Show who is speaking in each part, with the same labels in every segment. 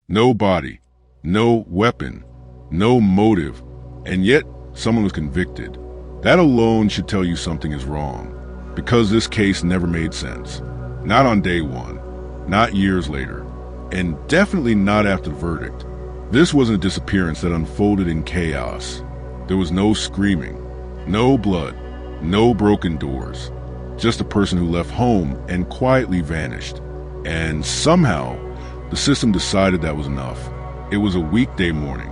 Speaker 1: No body, no weapon, no motive, and yet someone was convicted. That alone should tell you something is wrong, because this case never made sense. Not on day one, not years later, and definitely not after the verdict. This wasn't a disappearance that unfolded in chaos. There was no screaming, no blood, no broken doors, just a person who left home and quietly vanished. And somehow, the system decided that was enough. It was a weekday morning,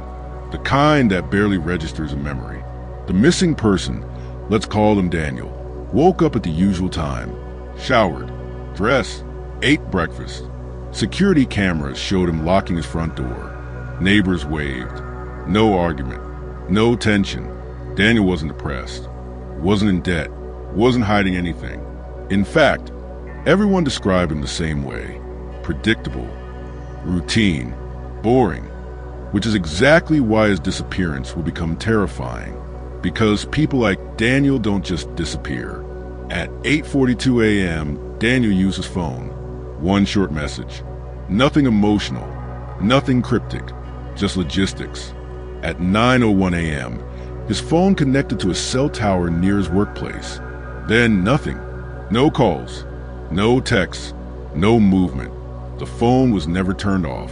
Speaker 1: the kind that barely registers in memory. The missing person, let's call him Daniel, woke up at the usual time, showered, dressed, ate breakfast. Security cameras showed him locking his front door. Neighbors waved. No argument, no tension. Daniel wasn't depressed, wasn't in debt, wasn't hiding anything. In fact, everyone described him the same way. Predictable, routine, boring, which is exactly why his disappearance will become terrifying. Because people like Daniel don't just disappear. At 8:42 a.m., Daniel used his phone. One short message. Nothing emotional, nothing cryptic, just logistics. At 9:01 a.m., his phone connected to a cell tower near his workplace. Then nothing. No calls, no texts, no movement. The phone was never turned off.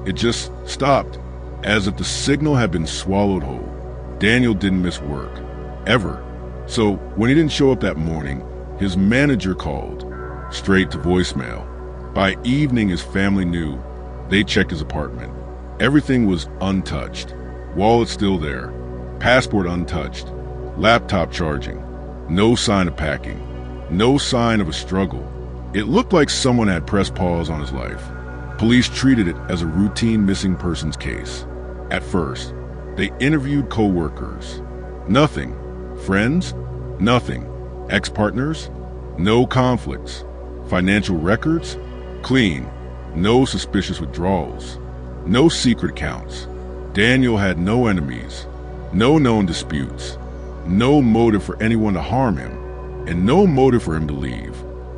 Speaker 1: It just stopped, as if the signal had been swallowed whole. Daniel didn't miss work, ever. So when he didn't show up that morning, his manager called, straight to voicemail. By evening, his family knew. They checked his apartment. Everything was untouched. Wallet still there, passport untouched, laptop charging. No sign of packing, no sign of a struggle. It looked like someone had pressed pause on his life. Police treated it as a routine missing persons case. At first, they interviewed co-workers. Nothing. Friends? Nothing. Ex-partners? No conflicts. Financial records? Clean. No suspicious withdrawals. No secret accounts. Daniel had no enemies. No known disputes. No motive for anyone to harm him. And no motive for him to leave,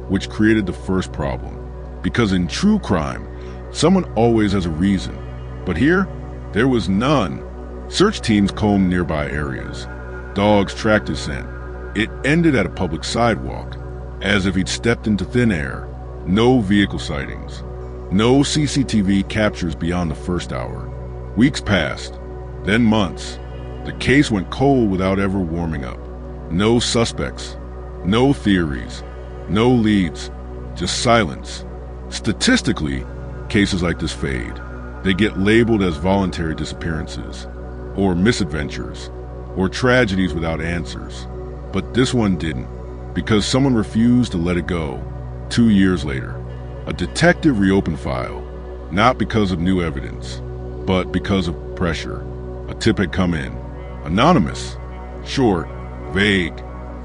Speaker 1: which created the first problem. Because in true crime, someone always has a reason. But here, there was none. Search teams combed nearby areas. Dogs tracked his scent. It ended at a public sidewalk, as if he'd stepped into thin air. No vehicle sightings. No CCTV captures beyond the first hour. Weeks passed, then months. The case went cold without ever warming up. No suspects, no theories, no leads, just silence. Statistically, cases like this fade. They get labeled as voluntary disappearances, or misadventures, or tragedies without answers. But this one didn't, because someone refused to let it go. 2 years later, a detective reopened file, not because of new evidence, but because of pressure. A tip had come in. Anonymous. Short, vague.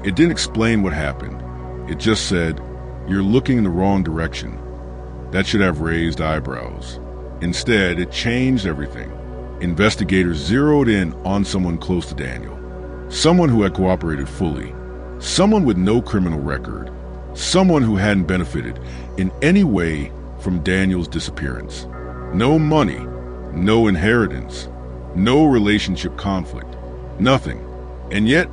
Speaker 1: It didn't explain what happened. It just said, "You're looking in the wrong direction." That should have raised eyebrows. Instead, it changed everything. Investigators zeroed in on someone close to Daniel. Someone who had cooperated fully. Someone with no criminal record. Someone who hadn't benefited in any way from Daniel's disappearance. No money, no inheritance, no relationship conflict, nothing. And yet,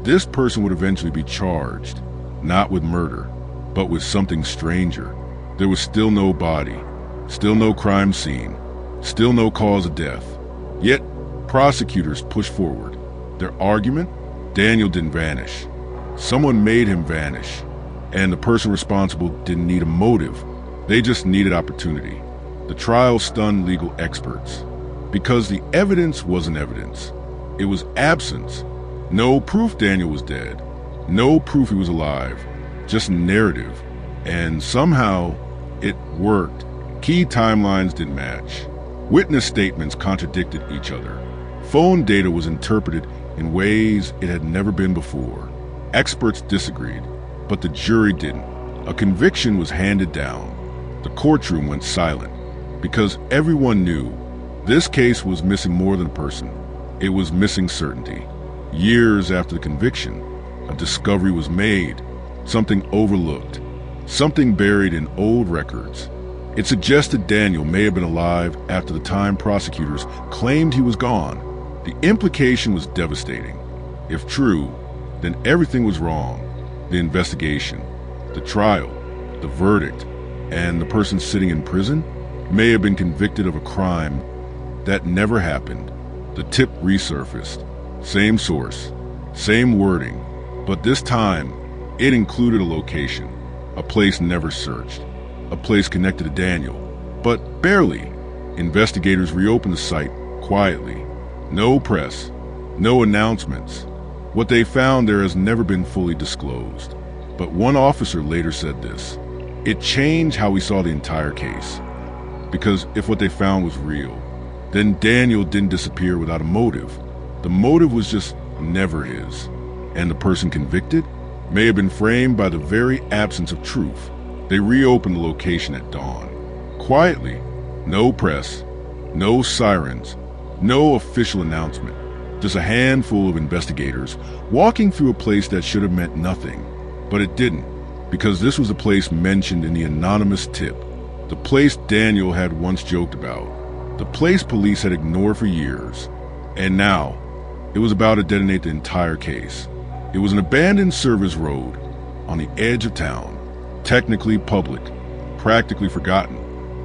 Speaker 1: this person would eventually be charged, not with murder, but with something stranger. There was still no body, still no crime scene, still no cause of death. Yet, prosecutors pushed forward. Their argument? Daniel didn't vanish. Someone made him vanish. And the person responsible didn't need a motive. They just needed opportunity. The trial stunned legal experts. Because the evidence wasn't evidence. It was absence. No proof Daniel was dead. No proof he was alive. Just narrative. And somehow, it worked. Key timelines didn't match. Witness statements contradicted each other. Phone data was interpreted in ways it had never been before. Experts disagreed, but the jury didn't. A conviction was handed down. The courtroom went silent, because everyone knew this case was missing more than a person. It was missing certainty. Years after the conviction, a discovery was made, something overlooked, something buried in old records. It suggested Daniel may have been alive after the time prosecutors claimed he was gone. The implication was devastating. If true, then everything was wrong. The investigation, the trial, the verdict, and the person sitting in prison may have been convicted of a crime that never happened. The tip resurfaced. Same source, same wording, but this time it included a location, a place never searched, a place connected to Daniel, but barely. Investigators reopened the site quietly. No press, no announcements. What they found there has never been fully disclosed. But one officer later said this: it changed how we saw the entire case. Because if what they found was real, then Daniel didn't disappear without a motive. The motive was just never his. And the person convicted may have been framed by the very absence of truth. They reopened the location at dawn. Quietly, no press, no sirens, no official announcement. Just a handful of investigators walking through a place that should have meant nothing. But it didn't, because this was a place mentioned in the anonymous tip. The place Daniel had once joked about. The place police had ignored for years. And now, it was about to detonate the entire case. It was an abandoned service road on the edge of town. Technically public, practically forgotten.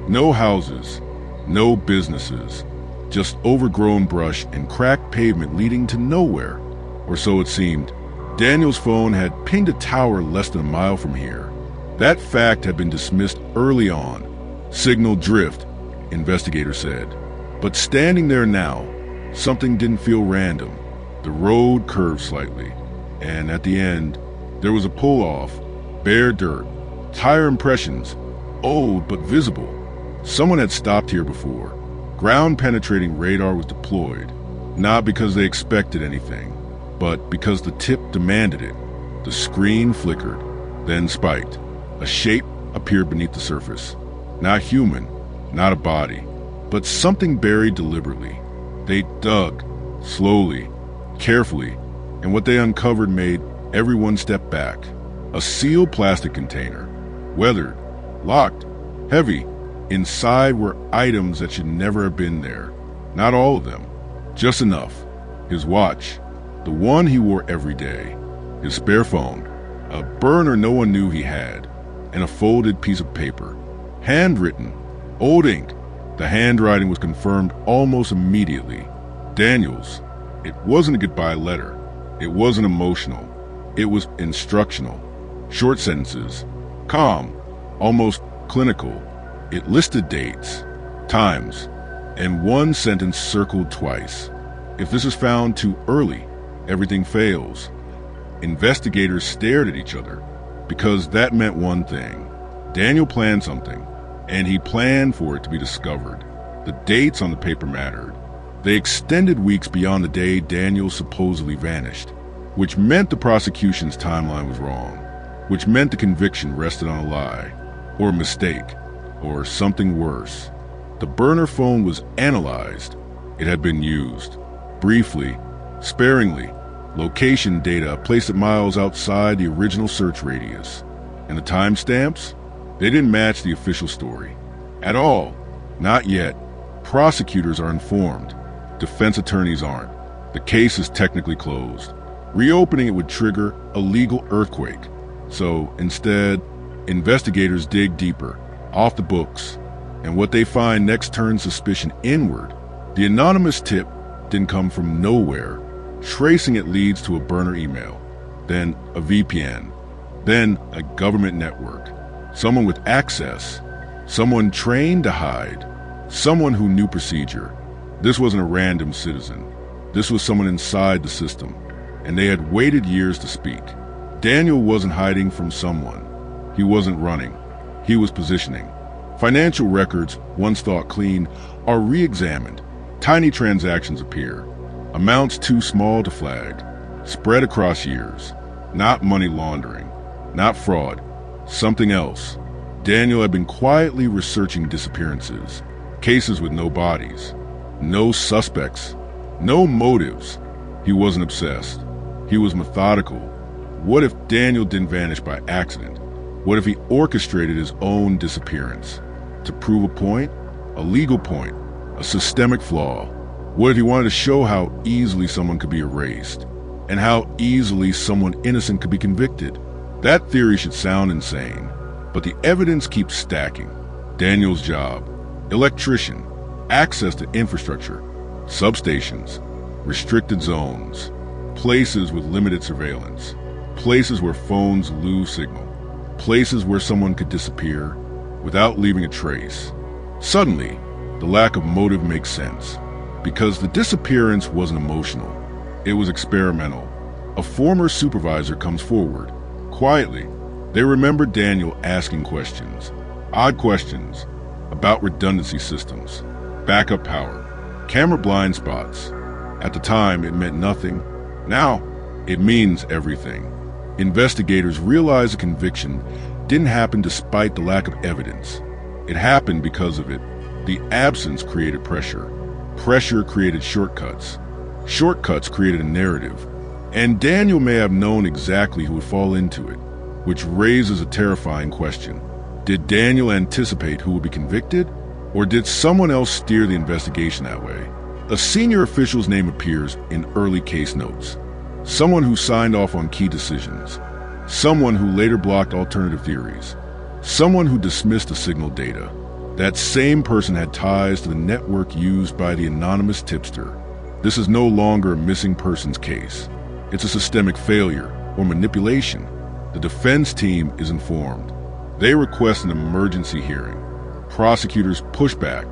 Speaker 1: No houses, no businesses. Just overgrown brush and cracked pavement leading to nowhere. Or so it seemed. Daniel's phone had pinged a tower less than a mile from here. That fact had been dismissed early on. Signal drift, investigators said. But standing there now, something didn't feel random. The road curved slightly, and at the end, there was a pull-off, bare dirt, tire impressions, old but visible. Someone had stopped here before. Ground-penetrating radar was deployed, not because they expected anything, but because the tip demanded it. The screen flickered, then spiked. A shape appeared beneath the surface. Not human, not a body, but something buried deliberately. They dug, slowly, carefully, and what they uncovered made everyone step back. A sealed plastic container, weathered, locked, heavy. Inside were items that should never have been there. Not all of them, just enough. His watch, the one he wore every day, his spare phone, a burner no one knew he had, and a folded piece of paper. Handwritten, old ink. The handwriting was confirmed almost immediately. Daniel's. It wasn't a goodbye letter. It wasn't emotional. It was instructional. Short sentences. Calm. Almost clinical. It listed dates, times, and one sentence circled twice. If this is found too early, everything fails. Investigators stared at each other, because that meant one thing. Daniel planned something, and he planned for it to be discovered. The dates on the paper mattered. They extended weeks beyond the day Daniel supposedly vanished, which meant the prosecution's timeline was wrong, which meant the conviction rested on a lie, or a mistake, or something worse. The burner phone was analyzed. It had been used, briefly, sparingly, location data placed at miles outside the original search radius. And the timestamps? They didn't match the official story. At all. Not yet. Prosecutors are informed. Defense attorneys aren't. The case is technically closed. Reopening it would trigger a legal earthquake. So, instead, investigators dig deeper, off the books, and what they find next turns suspicion inward. The anonymous tip didn't come from nowhere. Tracing it leads to a burner email, then a VPN, then a government network. Someone with access, someone trained to hide, someone who knew procedure. This wasn't a random citizen. This was someone inside the system, and they had waited years to speak. Daniel wasn't hiding from someone. He wasn't running. He was positioning. Financial records, once thought clean, are re-examined. Tiny transactions appear. Amounts too small to flag. Spread across years. Not money laundering. Not fraud. Something else. Daniel had been quietly researching disappearances. Cases with no bodies. No suspects. No motives. He wasn't obsessed. He was methodical. What if Daniel didn't vanish by accident? What if he orchestrated his own disappearance? To prove a point? A legal point? A systemic flaw? What if he wanted to show how easily someone could be erased, and how easily someone innocent could be convicted? That theory should sound insane, but the evidence keeps stacking. Daniel's job: electrician, access to infrastructure, substations, restricted zones, places with limited surveillance, places where phones lose signal, places where someone could disappear without leaving a trace. Suddenly, the lack of motive makes sense, because the disappearance wasn't emotional. It was experimental. A former supervisor comes forward. Quietly, they remember Daniel asking questions, odd questions, about redundancy systems, backup power, camera blind spots. At the time, it meant nothing. Now, it means everything. Investigators realize the conviction didn't happen despite the lack of evidence. It happened because of it. The absence created pressure. Pressure created shortcuts. Shortcuts created a narrative. And Daniel may have known exactly who would fall into it, which raises a terrifying question. Did Daniel anticipate who would be convicted, or did someone else steer the investigation that way? A senior official's name appears in early case notes. Someone who signed off on key decisions. Someone who later blocked alternative theories. Someone who dismissed the signal data. That same person had ties to the network used by the anonymous tipster. This is no longer a missing persons case. It's a systemic failure or manipulation. The defense team is informed. They request an emergency hearing. Prosecutors push back.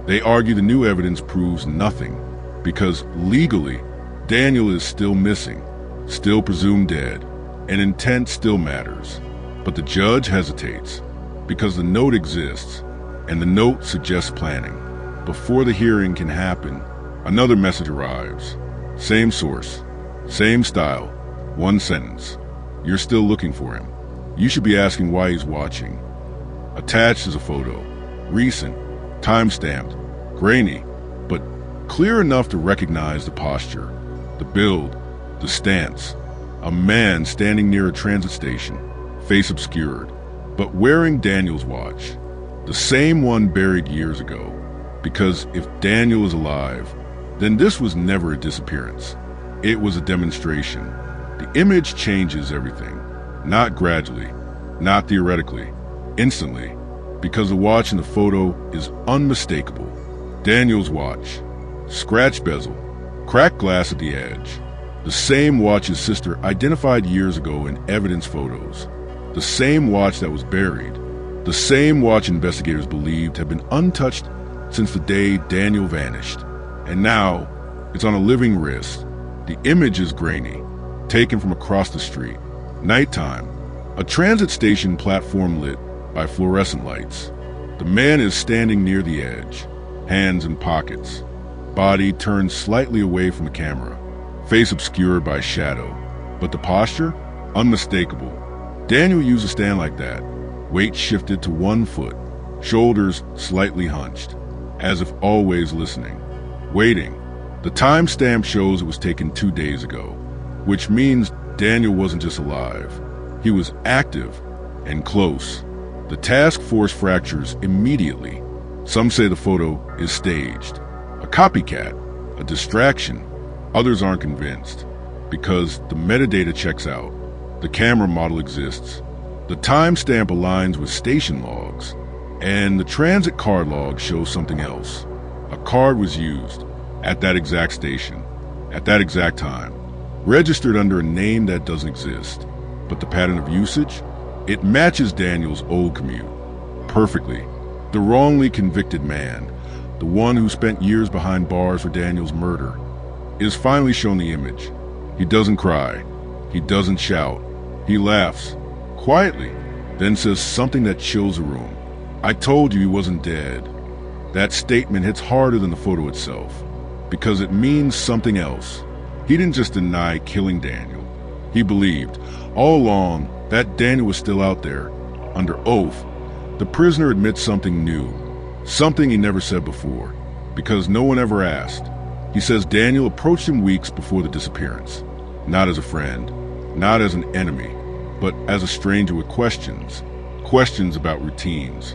Speaker 1: They argue the new evidence proves nothing because legally, Daniel is still missing, still presumed dead, and intent still matters. But the judge hesitates because the note exists, and the note suggests planning. Before the hearing can happen, another message arrives. Same source, same style, one sentence. You're still looking for him. You should be asking why he's watching. Attached is a photo, recent, time-stamped, grainy, but clear enough to recognize the posture, the build, the stance. A man standing near a transit station, face obscured, but wearing Daniel's watch, the same one buried years ago. Because if Daniel is alive, then this was never a disappearance. It was a demonstration. The image changes everything, not gradually, not theoretically, instantly, because the watch in the photo is unmistakable. Daniel's watch, scratch bezel, cracked glass at the edge. The same watch his sister identified years ago in evidence photos. The same watch that was buried. The same watch investigators believed had been untouched since the day Daniel vanished. And now, it's on a living wrist. The image is grainy, taken from across the street. Nighttime, a transit station platform lit by fluorescent lights. The man is standing near the edge, hands in pockets, body turned slightly away from the camera, face obscured by shadow. But the posture? Unmistakable. Daniel used a stand like that, weight shifted to 1 foot, shoulders slightly hunched, as if always listening, waiting. The timestamp shows it was taken 2 days ago, which means Daniel wasn't just alive. He was active and close. The task force fractures immediately. Some say the photo is staged, a copycat, a distraction. Others aren't convinced, because the metadata checks out. The camera model exists. The timestamp aligns with station logs, and the transit card log shows something else. A card was used at that exact station, at that exact time, registered under a name that doesn't exist. But the pattern of usage? It matches Daniel's old commute perfectly. The wrongly convicted man, the one who spent years behind bars for Daniel's murder, is finally shown the image. He doesn't cry. He doesn't shout. He laughs, quietly, then says something that chills the room. I told you he wasn't dead. That statement hits harder than the photo itself, because it means something else. He didn't just deny killing Daniel. He believed, all along, that Daniel was still out there, under oath. The prisoner admits something new, something he never said before, because no one ever asked. He says Daniel approached him weeks before the disappearance, not as a friend, not as an enemy, but as a stranger with questions. Questions about routines,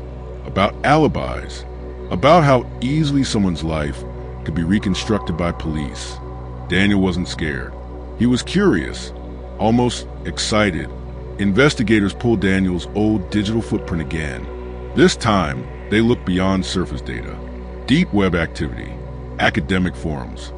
Speaker 1: about alibis, about how easily someone's life could be reconstructed by police. Daniel wasn't scared. He was curious, almost excited. Investigators pulled Daniel's old digital footprint again. This time, they looked beyond surface data. Deep web activity, academic forums,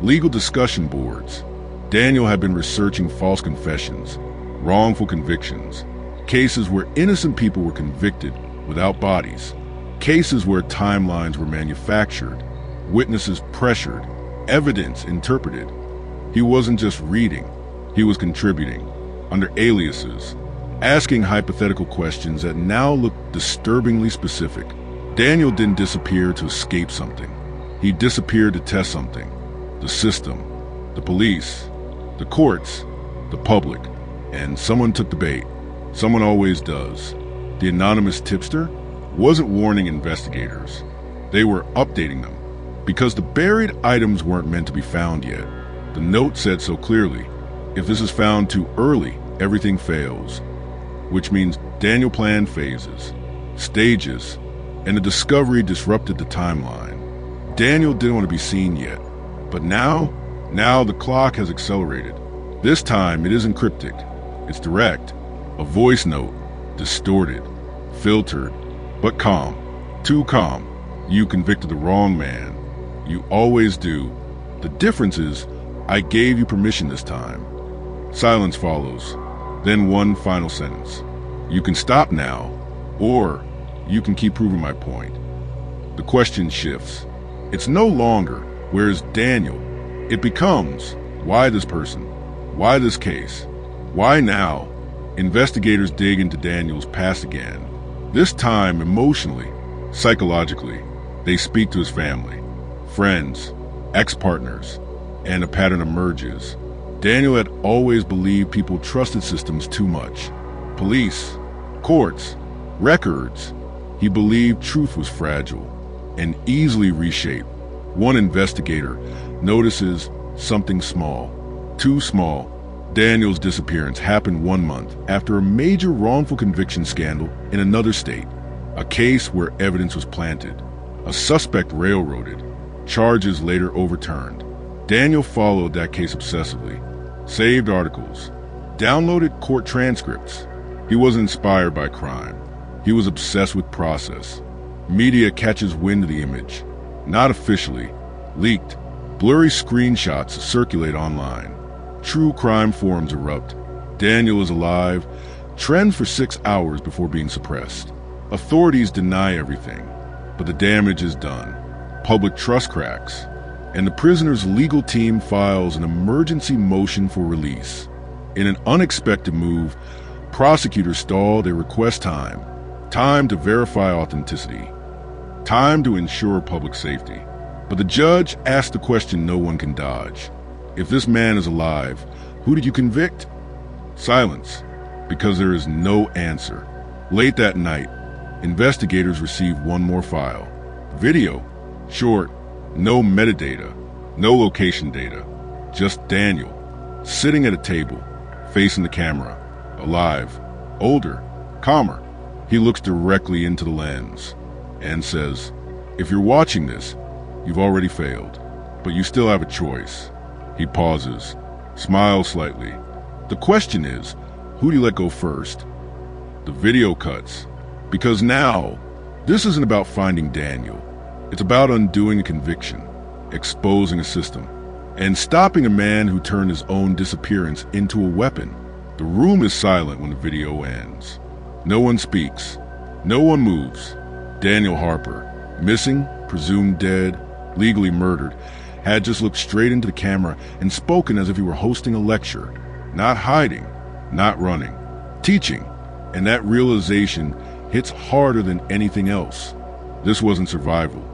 Speaker 1: legal discussion boards. Daniel had been researching false confessions, wrongful convictions, cases where innocent people were convicted without bodies, cases where timelines were manufactured, witnesses pressured, evidence interpreted. He wasn't just reading, he was contributing, under aliases, asking hypothetical questions that now looked disturbingly specific. Daniel didn't disappear to escape something. He disappeared to test something. The system, the police, the courts, the public. And someone took the bait. Someone always does. The anonymous tipster wasn't warning investigators. They were updating them. Because the buried items weren't meant to be found yet. The note said so clearly, if this is found too early, everything fails. Which means Daniel planned phases, stages, and the discovery disrupted the timeline. Daniel didn't want to be seen yet, but now the clock has accelerated. This time it isn't cryptic, it's direct, a voice note, distorted, filtered, but calm, too calm. You convicted the wrong man. You always do. The difference is, I gave you permission this time. Silence follows, then one final sentence. You can stop now, or you can keep proving my point. The question shifts. It's no longer, where's Daniel? It becomes, why this person? Why this case? Why now? Investigators dig into Daniel's past again. This time emotionally, psychologically. They speak to his family, friends, ex-partners, and a pattern emerges. Daniel had always believed people trusted systems too much. Police, courts, records. He believed truth was fragile and easily reshaped. One investigator notices something small, too small. Daniel's disappearance happened 1 month after a major wrongful conviction scandal in another state, a case where evidence was planted, a suspect railroaded, charges later overturned. Daniel followed that case obsessively, saved articles, downloaded court transcripts. He wasn't inspired by crime. He was obsessed with process. Media catches wind of the image, not officially, leaked. Blurry screenshots circulate online. True crime forums erupt. Daniel is alive, trends for 6 hours before being suppressed. Authorities deny everything, but the damage is done. Public trust cracks, and the prisoner's legal team files an emergency motion for release. In an unexpected move, prosecutors stall their request time to verify authenticity, time to ensure public safety. But the judge asks the question no one can dodge. If this man is alive, who did you convict? Silence, because there is no answer. Late that night, investigators receive one more file. Video, short, no metadata, no location data, just Daniel, sitting at a table, facing the camera, alive, older, calmer. He looks directly into the lens and says, if you're watching this, you've already failed, but you still have a choice. He pauses, smiles slightly. The question is, who do you let go first? The video cuts, because now, this isn't about finding Daniel. It's about undoing a conviction, exposing a system, and stopping a man who turned his own disappearance into a weapon. The room is silent when the video ends. No one speaks. No one moves. Daniel Harper, missing, presumed dead, legally murdered, had just looked straight into the camera and spoken as if he were hosting a lecture, not hiding, not running, teaching. And that realization hits harder than anything else. This wasn't survival.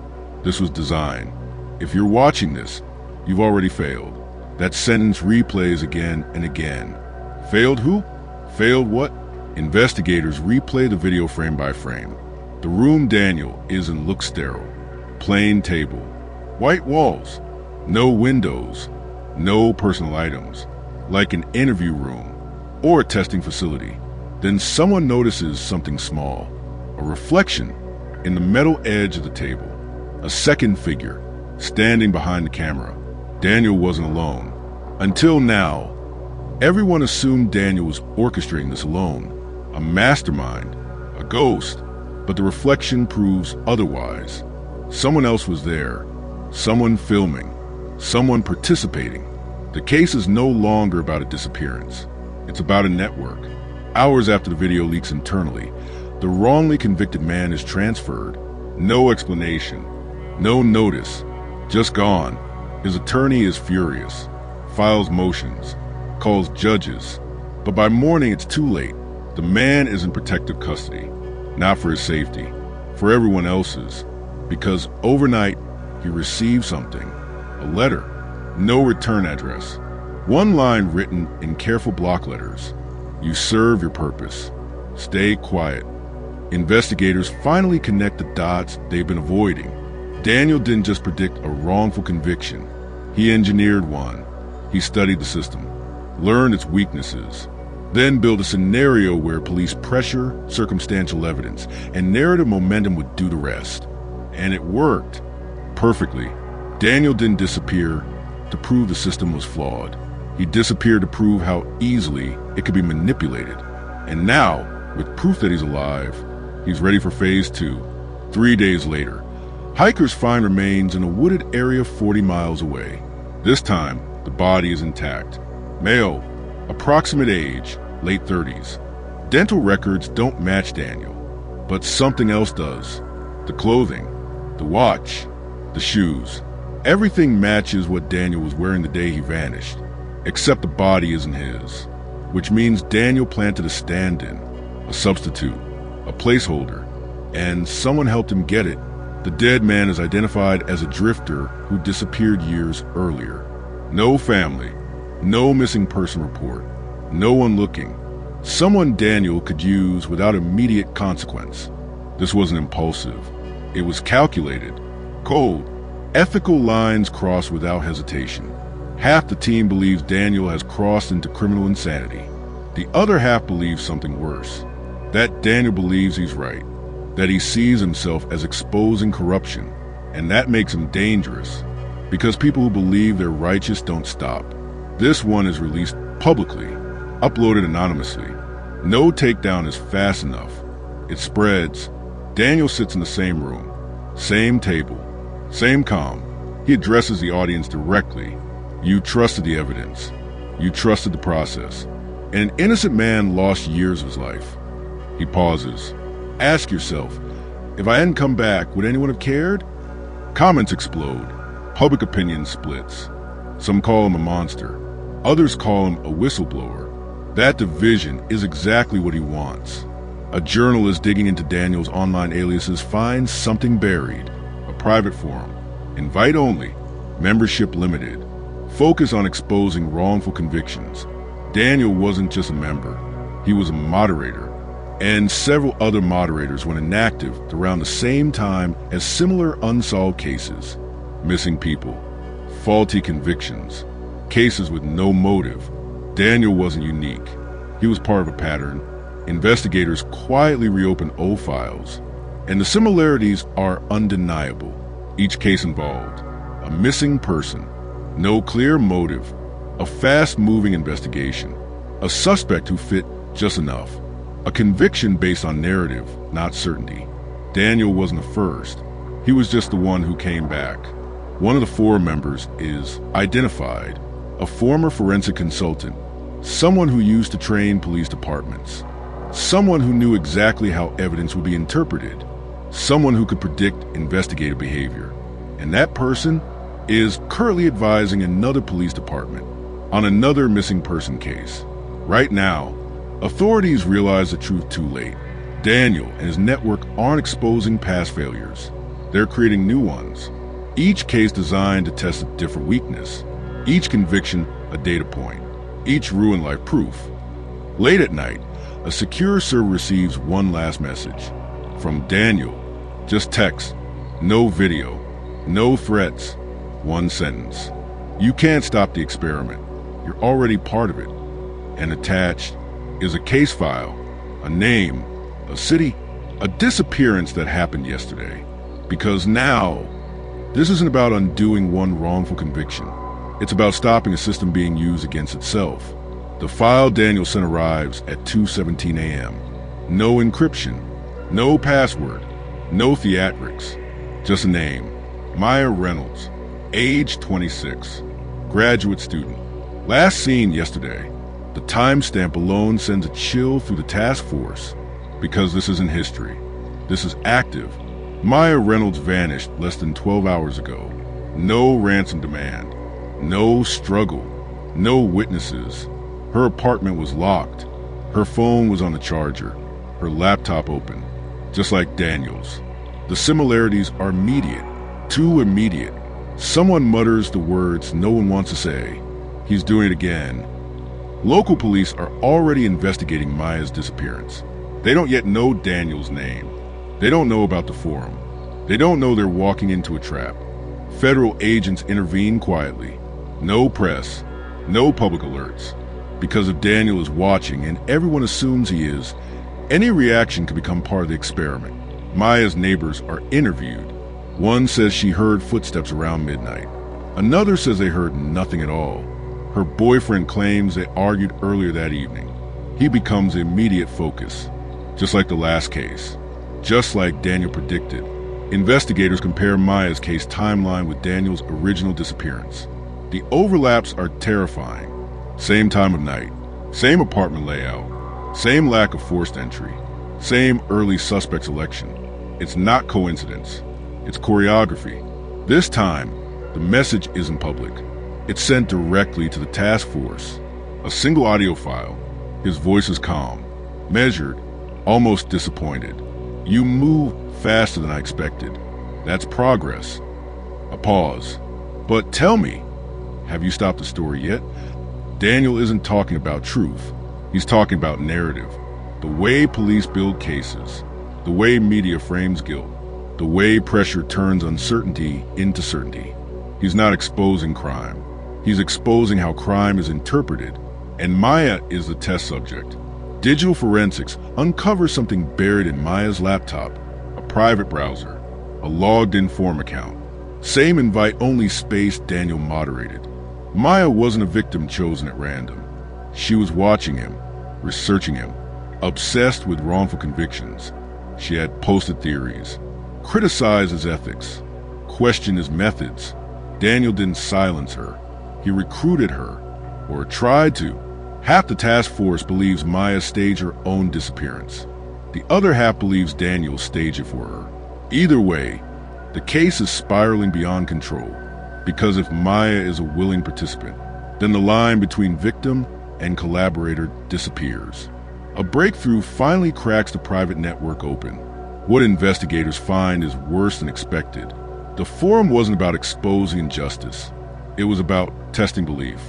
Speaker 1: This was design. If you're watching this, you've already failed. That sentence replays again and again. Failed who? Failed what? Investigators replay the video frame by frame. The room Daniel is in looks sterile. Plain table. White walls. No windows. No personal items. Like an interview room or a testing facility. Then someone notices something small. A reflection In the metal edge of the table, a second figure, standing behind the camera. Daniel wasn't alone. Until now, everyone assumed Daniel was orchestrating this alone, a mastermind, a ghost, but the reflection proves otherwise. Someone else was there, someone filming, someone participating. The case is no longer about a disappearance. It's about a network. Hours after the video leaks internally, the wrongly convicted man is transferred. No explanation, no notice, just gone. His attorney is furious, files motions, calls judges. But by morning, it's too late. The man is in protective custody, not for his safety, for everyone else's, because overnight he received something, a letter, no return address. One line written in careful block letters: "You serve your purpose. Stay quiet." Investigators finally connect the dots they've been avoiding. Daniel didn't just predict a wrongful conviction. He engineered one. He studied the system, learned its weaknesses, then built a scenario where police pressure, circumstantial evidence, and narrative momentum would do the rest. And it worked perfectly. Daniel didn't disappear to prove the system was flawed. He disappeared to prove how easily it could be manipulated. And now, with proof that he's alive, he's ready for phase 2. 3 days later, hikers find remains in a wooded area 40 miles away. This time, the body is intact. Male, approximate age, late 30s. Dental records don't match Daniel, but something else does. The clothing, the watch, the shoes. Everything matches what Daniel was wearing the day he vanished, except the body isn't his, which means Daniel planted a stand-in, a substitute, a placeholder, and someone helped him get it. The dead man is identified as a drifter who disappeared years earlier. No family, no missing person report, no one looking. Someone Daniel could use without immediate consequence. This wasn't impulsive. It was calculated, cold. Ethical lines crossed without hesitation. Half the team believes Daniel has crossed into criminal insanity. The other half believes something worse. That Daniel believes he's right. That he sees himself as exposing corruption. And that makes him dangerous. Because people who believe they're righteous don't stop. This one is released publicly, uploaded anonymously. No takedown is fast enough. It spreads. Daniel sits in the same room, same table, same calm. He addresses the audience directly. You trusted the evidence. You trusted the process. An innocent man lost years of his life. He pauses. Ask yourself, if I hadn't come back, would anyone have cared? Comments explode. Public opinion splits. Some call him a monster. Others call him a whistleblower. That division is exactly what he wants. A journalist digging into Daniel's online aliases finds something buried. A private forum. Invite only. Membership limited. Focus on exposing wrongful convictions. Daniel wasn't just a member. He was a moderator. And several other moderators went inactive around the same time as similar unsolved cases. Missing people. Faulty convictions. Cases with no motive. Daniel wasn't unique. He was part of a pattern. Investigators quietly reopened old files, and the similarities are undeniable. Each case involved a missing person, no clear motive, a fast-moving investigation, a suspect who fit just enough, a conviction based on narrative, not certainty. Daniel wasn't the first. He was just the one who came back. One of the 4 members is identified, a former forensic consultant, someone who used to train police departments. Someone who knew exactly how evidence would be interpreted. Someone who could predict investigative behavior. And that person is currently advising another police department on another missing person case. Right now, authorities realize the truth too late. Daniel and his network aren't exposing past failures. They're creating new ones. Each case designed to test a different weakness. Each conviction a data point. Each ruined life proof. Late at night, a secure server receives one last message. From Daniel. Just text. No video. No threats. One sentence. You can't stop the experiment. You're already part of it. And attached is a case file, a name, a city, A disappearance that happened yesterday. Because now, this isn't about undoing one wrongful conviction. It's about stopping a system being used against itself. The file Danielson arrives at 2:17 a.m. No encryption, no password, no theatrics. Just a name. Maya Reynolds, age 26, graduate student. Last seen yesterday. The timestamp alone sends a chill through the task force. Because this isn't history. This is active. Maya Reynolds vanished less than 12 hours ago. No ransom demand. No struggle. No witnesses. Her apartment was locked. Her phone was on the charger. Her laptop open. Just like Daniel's. The similarities are immediate. Too immediate. Someone mutters the words no one wants to say. He's doing it again. Local police are already investigating Maya's disappearance. They don't yet know Daniel's name. They don't know about the forum. They don't know they're walking into a trap. Federal agents intervene quietly. No press. No public alerts. Because if Daniel is watching and everyone assumes he is, any reaction could become part of the experiment. Maya's neighbors are interviewed. One says she heard footsteps around midnight. Another says they heard nothing at all. Her boyfriend claims they argued earlier that evening. He becomes the immediate focus. Just like the last case. Just like Daniel predicted. Investigators compare Maya's case timeline with Daniel's original disappearance. The overlaps are terrifying. Same time of night. Same apartment layout. Same lack of forced entry. Same early suspect selection. It's not coincidence. It's choreography. This time, the message isn't public. It's sent directly to the task force. A single audio file. His voice is calm, measured, almost disappointed. You move faster than I expected. That's progress. A pause. But tell me, have you stopped the story yet? Daniel isn't talking about truth. He's talking about narrative. The way police build cases. The way media frames guilt. The way pressure turns uncertainty into certainty. He's not exposing crime. He's exposing how crime is interpreted. And Maya is the test subject. Digital forensics uncovers something buried in Maya's laptop, a private browser, a logged-in form account. Same invite-only space Daniel moderated. Maya wasn't a victim chosen at random. She was watching him, researching him, obsessed with wrongful convictions. She had posted theories, criticized his ethics, questioned his methods. Daniel didn't silence her. He recruited her, or tried to. Half the task force believes Maya staged her own disappearance. The other half believes Daniel staged it for her. Either way, the case is spiraling beyond control, because if Maya is a willing participant, then the line between victim and collaborator disappears. A breakthrough finally cracks the private network open. What investigators find is worse than expected. The forum wasn't about exposing injustice. It was about testing belief.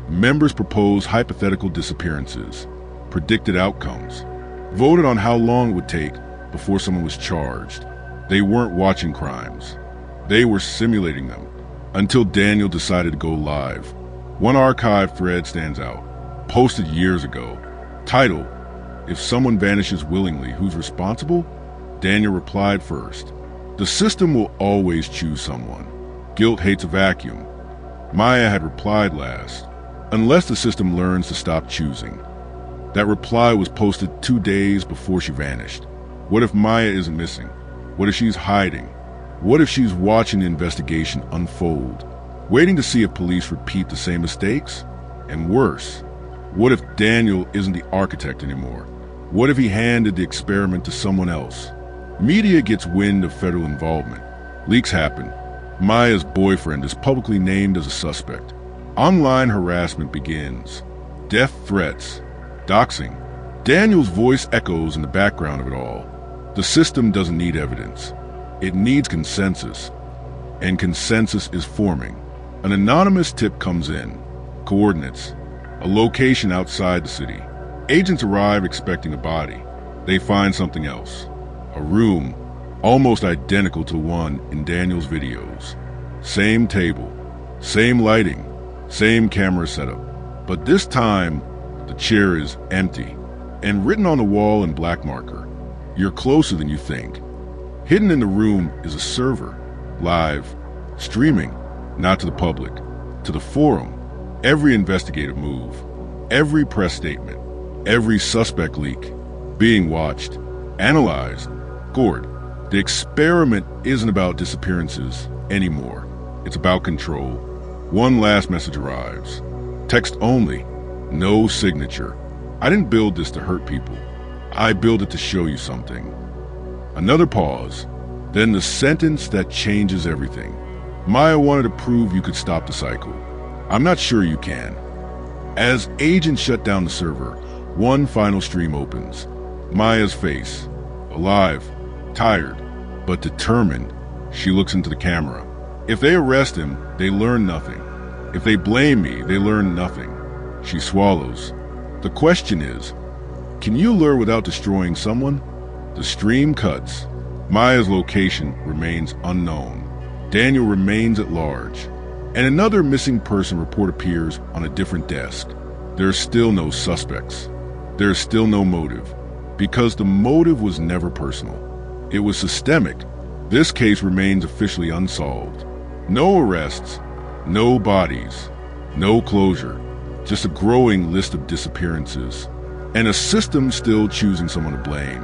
Speaker 1: Members proposed hypothetical disappearances, predicted outcomes, voted on how long it would take before someone was charged. They weren't watching crimes. They were simulating them, until Daniel decided to go live. One archive thread stands out, posted years ago. Title, "If someone vanishes willingly, who's responsible?" Daniel replied first. The system will always choose someone. Guilt hates a vacuum. Maya had replied last. Unless the system learns to stop choosing. That reply was posted 2 days before she vanished. What if Maya isn't missing? What if she's hiding? What if she's watching the investigation unfold, waiting to see if police repeat the same mistakes? And worse, what if Daniel isn't the architect anymore? What if he handed the experiment to someone else? Media gets wind of federal involvement. Leaks happen. Maya's boyfriend is publicly named as a suspect. Online harassment begins. Death threats. Doxing. Daniel's voice echoes in the background of it all. The system doesn't need evidence. It needs consensus. And consensus is forming. An anonymous tip comes in. Coordinates. A location outside the city. Agents arrive expecting a body. They find something else. A room, almost identical to one in Daniel's videos. Same table. Same lighting. Same camera setup. But this time, the chair is empty. And written on the wall in black marker, You're closer than you think. Hidden in the room is a server, live, streaming, not to the public, to the forum. Every investigative move, every press statement, every suspect leak, being watched, analyzed, scored. The experiment isn't about disappearances anymore. It's about control. One last message arrives. Text only, no signature. I didn't build this to hurt people. I built it to show you something. Another pause, then the sentence that changes everything. Maya wanted to prove you could stop the cycle. I'm not sure you can. As agents shut down the server, one final stream opens. Maya's face, alive, tired, but determined. She looks into the camera. If they arrest him, they learn nothing. If they blame me, they learn nothing. She swallows. The question is, can you lure without destroying someone? The stream cuts. Maya's location remains unknown. Daniel remains at large. And another missing person report appears on a different desk. There's still no suspects. There's still no motive. Because the motive was never personal. It was systemic. This case remains officially unsolved. No arrests, no bodies, no closure. Just a growing list of disappearances. And a system still choosing someone to blame.